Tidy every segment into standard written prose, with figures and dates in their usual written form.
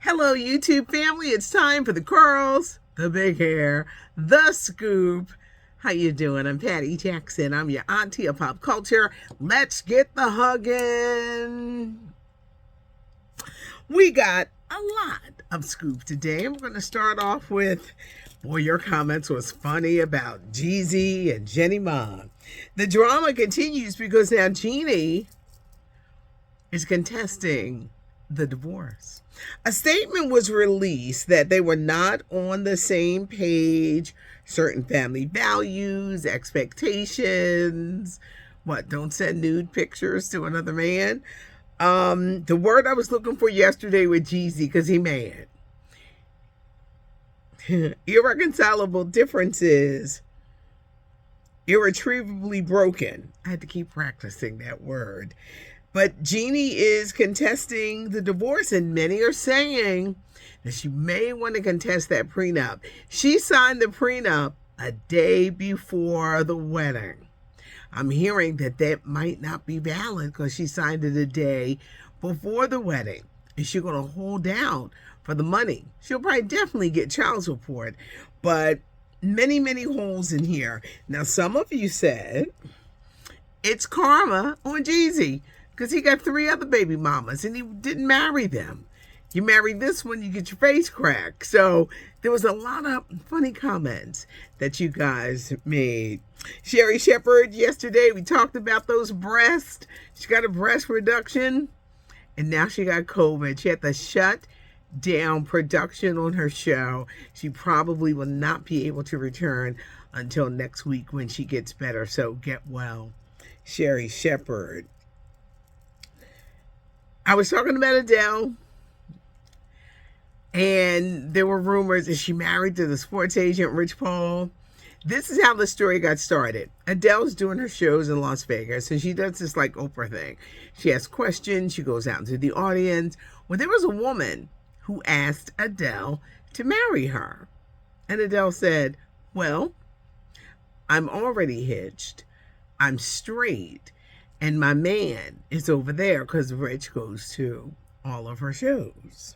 Hello, YouTube family. It's time for the curls, the big hair, the scoop. How you doing? I'm Patty Jackson. I'm your auntie of pop culture. Let's get the hugging. We got a lot of scoop today. I'm going to start off with, boy, your comments was funny about Jeezy and Jenny Ma. The drama continues because now Jeannie is contesting the divorce. A statement was released that they were not on the same page, certain family values, expectations. What, don't send nude pictures to another man? The word I was looking for yesterday with Jeezy, because he mad. Irreconcilable differences. Irretrievably broken. I had to keep practicing that word. But Jeannie is contesting the divorce, and many are saying that she may want to contest that prenup. She signed the prenup a day before the wedding. I'm hearing that that might not be valid because she signed it a day before the wedding. Is she going to hold out for the money? She'll probably definitely get child support, but many, many holes in here. Now, some of you said it's karma on Jeezy, because he got 3 other baby mamas and he didn't marry them. You marry this one, you get your face cracked. So there was a lot of funny comments that you guys made. Sherry Shepherd, yesterday we talked about those breasts. She got a breast reduction and now she got COVID. She had to shut down production on her show. She probably will not be able to return until next week when she gets better. So get well, Sherry Shepherd. I was talking about Adele, and there were rumors that she married to the sports agent Rich Paul. This is how the story got started. Adele's doing her shows in Las Vegas, and she does this like Oprah thing. She asks questions, she goes out into the audience. Well, there was a woman who asked Adele to marry her. And Adele said, well, I'm already hitched. I'm straight. And my man is over there because Rich goes to all of her shows.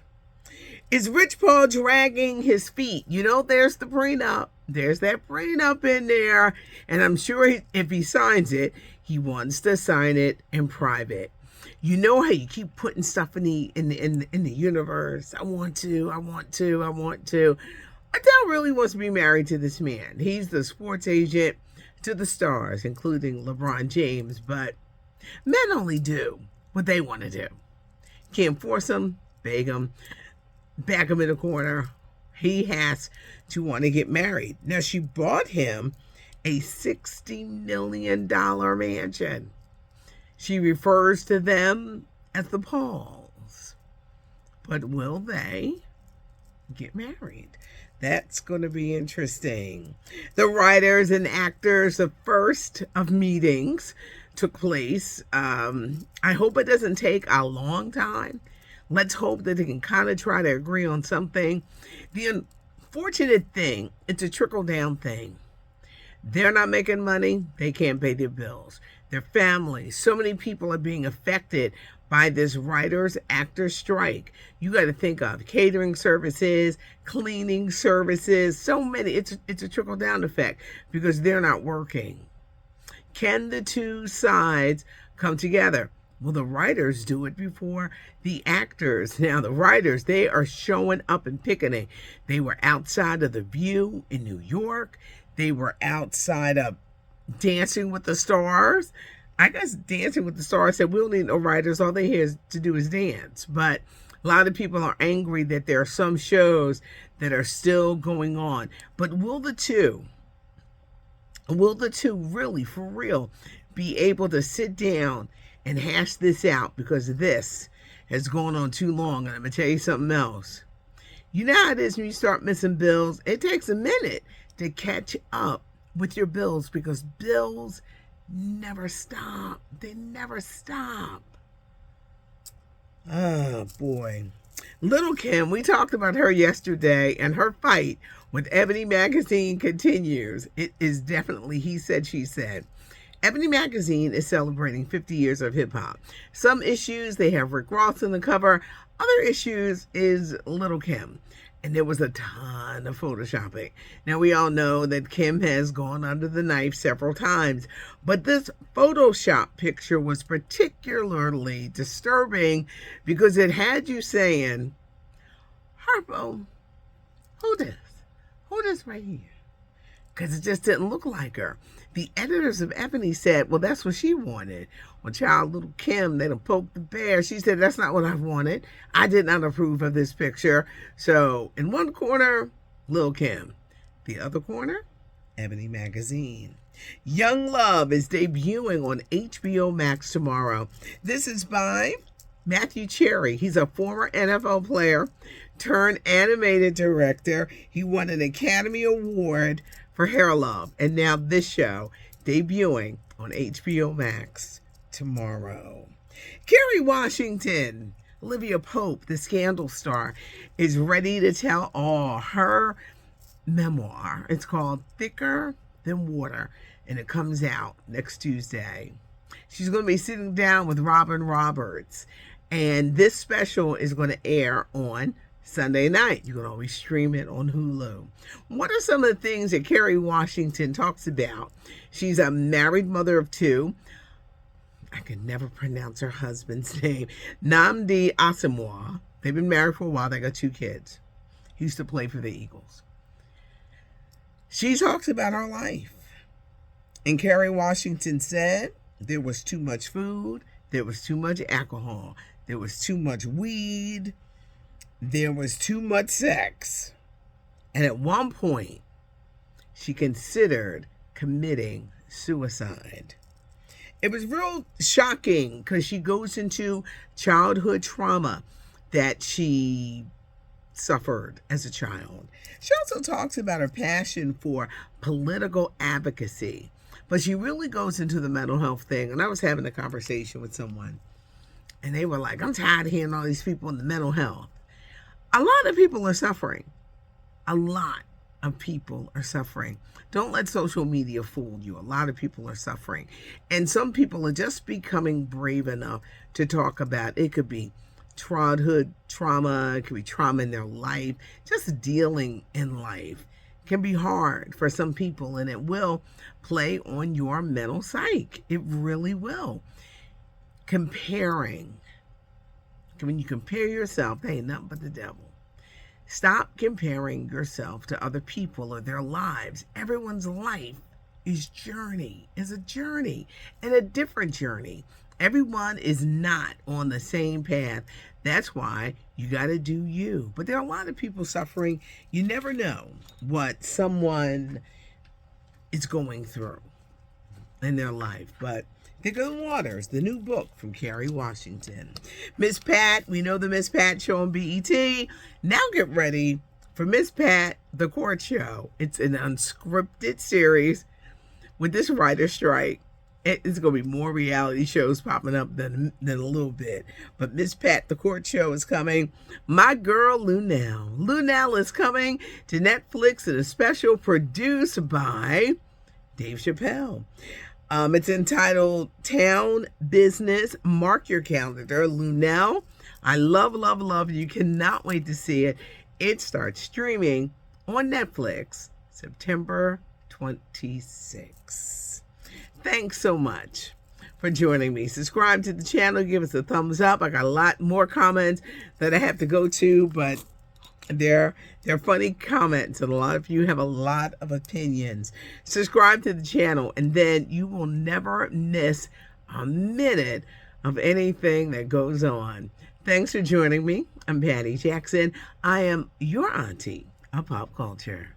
Is Rich Paul dragging his feet? You know, there's the prenup. There's that prenup in there. And I'm sure if he signs it, he wants to sign it in private. You know how you keep putting stuff in the universe. I want to. Adele really wants to be married to this man. He's the sports agent to the stars, including LeBron James, but men only do what they want to do. Can't force them, beg them, back them in a corner. He has to want to get married. Now, she bought him a $60 million mansion. She refers to them as the Pauls. But will they get married? That's going to be interesting. The writers and actors, the first of meetings took place. I hope it doesn't take a long time. Let's hope that they can kind of try to agree on something. The unfortunate thing, it's a trickle-down thing. They're not making money. They can't pay their bills. Their families, so many people are being affected by this writers actors strike. You got to think of catering services, cleaning services, so many. It's a trickle down effect because they're not working. Can the two sides come together? Will the writers do it before the actors? Now the writers, they are showing up and picketing. They were outside of The View in New York. They were outside of Dancing with the Stars. I guess Dancing with the Stars said, we don't need no writers. All they have to do is dance. But a lot of people are angry that there are some shows that are still going on. But will the two really, for real, be able to sit down and hash this out? Because this has gone on too long. And I'm going to tell you something else. You know how it is when you start missing bills? It takes a minute to catch up with your bills because bills never stop. They never stop. Oh, boy. Little Kim, we talked about her yesterday, and her fight with Ebony magazine continues. It is definitely he said, she said. Ebony magazine is celebrating 50 years of hip hop. Some issues, they have Rick Ross on the cover. Other issues is Little Kim. And there was a ton of photoshopping. Now, we all know that Kim has gone under the knife several times, but this Photoshop picture was particularly disturbing because it had you saying, Harpo, who this? Who this right here? Because it just didn't look like her. The editors of Ebony said, well, that's what she wanted. Well, child, Little Kim, they done poked the bear. She said, that's not what I wanted. I did not approve of this picture. So in one corner, Lil Kim. The other corner, Ebony Magazine. Young Love is debuting on HBO Max tomorrow. This is by Matthew Cherry. He's a former NFL player turned animated director. He won an Academy Award for Hair Love. And now this show debuting on HBO Max tomorrow. Kerry Washington, Olivia Pope, the Scandal star, is ready to tell all her memoir. It's called Thicker Than Water, and it comes out next Tuesday. She's going to be sitting down with Robin Roberts, and this special is going to air on Sunday night. You can always stream it on Hulu. What are some of the things that Kerry Washington talks about? She's a married mother of two. I can never pronounce her husband's name. Nnamdi Asomugha. They've been married for a while. They got 2 kids. He used to play for the Eagles. She talks about her life. And Kerry Washington said there was too much food. There was too much alcohol. There was too much weed. There was too much sex. And at one point, she considered committing suicide. It was real shocking because she goes into childhood trauma that she suffered as a child. She also talks about her passion for political advocacy, but she really goes into the mental health thing. And I was having a conversation with someone, and they were like, I'm tired of hearing all these people in the mental health. A lot of people are suffering. A lot of people are suffering. Don't let social media fool you. A lot of people are suffering. And some people are just becoming brave enough to talk about it. Could be childhood trauma. It could be trauma in their life. Just dealing in life can be hard for some people, and it will play on your mental psyche. It really will. Comparing. When you compare yourself, they ain't nothing but the devil. Stop comparing yourself to other people or their lives. Everyone's life is a journey and a different journey. Everyone is not on the same path. That's why you got to do you. But there are a lot of people suffering. You never know what someone is going through in their life. But Thicker Than Water is the new book from Kerry Washington. Miss Pat, we know the Miss Pat show on BET. Now get ready for Miss Pat, The Court Show. It's an unscripted series with this writer's strike. It's going to be more reality shows popping up than a little bit. But Miss Pat, The Court Show is coming. My girl, Lunel. Lunel is coming to Netflix in a special produced by Dave Chappelle. It's entitled Town Business. Mark your calendar. Lunel, I love, love, love. You cannot wait to see it. It starts streaming on Netflix September 26th. Thanks so much for joining me. Subscribe to the channel. Give us a thumbs up. I got a lot more comments that I have to go to, but they're funny comments, and a lot of you have a lot of opinions. Subscribe to the channel, and then you will never miss a minute of anything that goes on. Thanks for joining me. I'm Patty Jackson. I am your auntie of pop culture.